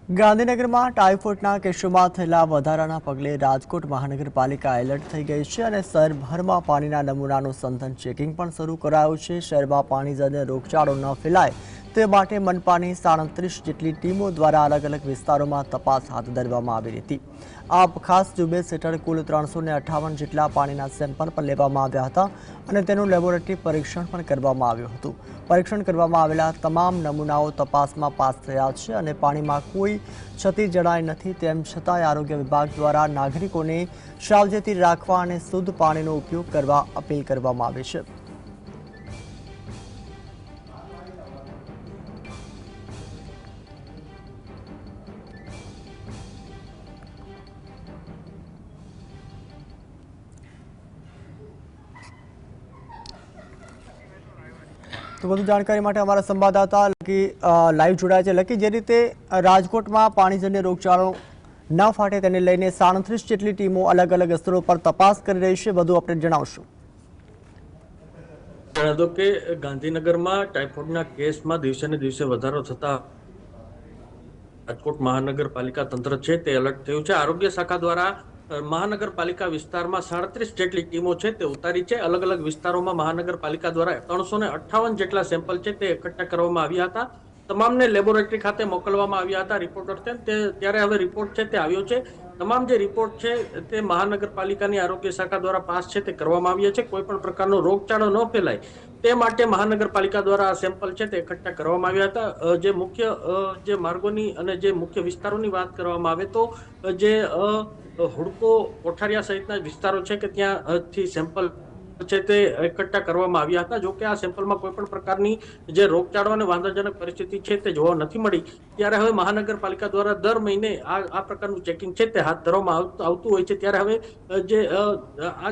ગાંધીનગરમાં ટાઇફોઇડના કેસોમાં થયેલા વધારાના પગલે રાજકોટ મહાનગરપાલિકા એલર્ટ થઈ ગઈ છે અને શહેરભરમાં પાણીના નમૂનાનું સઘન ચેકિંગ પણ શરૂ કરાયું છે। શહેરમાં પાણીજન્ય રોગચાળો ન ફેલાય તે માટે મનપાની 37 જેટલી ટીમો દ્વારા અલગ અલગ વિસ્તારોમાં તપાસ હાથ ધરવામાં આવી હતી। આ ખાસ ઝુંબેશ હેઠળ કુલ 358 જેટલા પાણીના સેમ્પલ પણ લેવામાં આવ્યા હતા અને તેનું લેબોરેટરી પરીક્ષણ પણ કરવામાં આવ્યું હતું। પરીક્ષણ કરવામાં આવેલા તમામ નમૂનાઓ તપાસમાં પાસ થયા છે અને પાણીમાં કોઈ ક્ષતિ જણાઈ નથી। તેમ છતાંય આરોગ્ય વિભાગ દ્વારા નાગરિકોને સાવચેતી રાખવા અને શુદ્ધ પાણીનો ઉપયોગ કરવા અપીલ કરવામાં આવી છે। તો વધુ જાણકારી માટે અમારા સંવાદદાતા લકી લાઈવ જોડાયા છે। લકી, જે રીતે રાજકોટમાં પાણીજન્ય રોગચાળો ન ફાટે તેને લઈને 37 જેટલી ટીમો અલગ અલગ સ્થળો પર તપાસ કરી રહી છે, વધુ અપડેટ જણાવશો। જણાવી દો કે ગાંધીનગરમાં ટાઇફોઇડના કેસમાં દિવસે ને દિવસે વધારો થતા રાજકોટ મહાનગરપાલિકા તંત્ર છે તે એલર્ટ થયું છે। આરોગ્ય શાખા દ્વારા મહાનગરપાલિકા વિસ્તારમાં 37 જેટલી ટીમો છે તે ઉતારી છે। અલગ અલગ વિસ્તારોમાં મહાનગરપાલિકા દ્વારા 358 જેટલા સેમ્પલ છે તે એકઠા કરવામાં આવ્યા હતા। તમામને લેબોરેટરી ખાતે મોકલવામાં આવ્યા હતા રિપોર્ટર છે ત્યારે હવે રિપોર્ટ છે તે આવ્યો છે। તમામ જે રિપોર્ટ છે તે મહાનગરપાલિકાની આરોગ્ય શાખા દ્વારા પાસ છે તે કરવામાં આવ્યા છે। કોઈ પણ પ્રકારનો રોગચાળો ન ફેલાય તે માટે મહાનગરપાલિકા દ્વારા આ સેમ્પલ છે તે એકઠા કરવામાં આવ્યા હતા। જે મુખ્ય જે માર્ગોની અને જે મુખ્ય વિસ્તારોની વાત કરવામાં આવે તો જે હુડકો કોઠારિયા સહિતના વિસ્તારો છે કે ત્યાંથી સેમ્પલ છે તે એકઠા કરવામાં આવ્યા હતા। જો કે આ સેમ્પલમાં કોઈ પણ પ્રકારની જે રોગચાળો અને વાંધાજનક પરિસ્થિતિ છે તે જોવા નથી મળી। ત્યારે હવે મહાનગરપાલિકા દ્વારા દર મહિને આ પ્રકારનું ચેકિંગ છે તે હાથ ધરવામાં આવતું હોય છે। ત્યારે હવે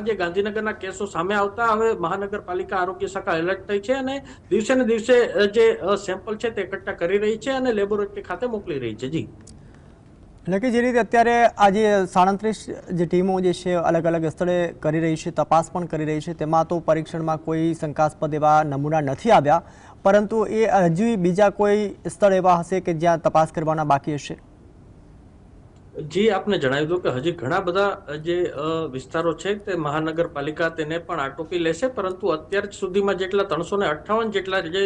જે ગાંધીનગરના કેસો સામે આવતા હવે મહાનગરપાલિકા આરોગ્ય શાખા એલર્ટ થઈ છે અને દિવસે ને દિવસે જે સેમ્પલ છે તે એકઠા કરી રહી છે અને લેબોરેટરી ખાતે મોકલી રહી છે। જી, એટલે કે જે રીતે અત્યારે આજે 37 જે ટીમો જે છે અલગ અલગ સ્થળે કરી રહી છે, તપાસ પણ કરી રહી છે, તેમાં તો પરીક્ષણમાં કોઈ શંકાસ્પદ એવા નમૂના નથી આવ્યા, પરંતુ એ હજી બીજા કોઈ સ્થળ એવા હશે કે જ્યાં તપાસ કરવાના બાકી હશે? જી, આપને જણાવી દઉં કે હજી ઘણા બધા જે વિસ્તારો છે તે મહાનગરપાલિકા તેને પણ આટોપી લેશે, પરંતુ અત્યાર સુધીમાં જેટલા 358 જેટલા જે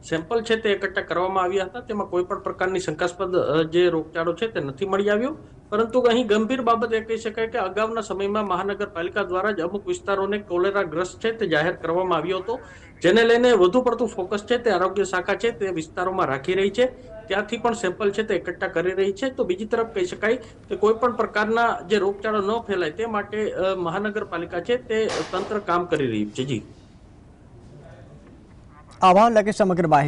સેમ્પલ છે તે એકઠા કરવામાં આવ્યા હતા તેમાં કોઈ પણ પ્રકારની શંકાસ્પદ જે રોગચાળો છે તે નથી મળી આવ્યો। પરંતુ અહીં ગંભીર બાબત એ કહી શકાય કે અગાઉના સમયમાં મહાનગરપાલિકા દ્વારા જ અમુક વિસ્તારોને કોલેરાગ્રસ્ત છે તે જાહેર કરવામાં આવ્યો હતો, જેને લઈને વધુ પડતું ફોકસ છે તે આરોગ્ય શાખા છે તે વિસ્તારોમાં રાખી રહી છે। ત્યાંથી પણ સેમ્પલ છે તે એકઠા કરી રહી છે। તો બીજી તરફ કહી શકાય કે કોઈ પણ પ્રકારના જે રોગચાળો ન ફેલાય તે માટે મહાનગરપાલિકા છે તે તંત્ર કામ કરી રહ્યું છે। જી, આભાર લકે સમગ્ર માહિતી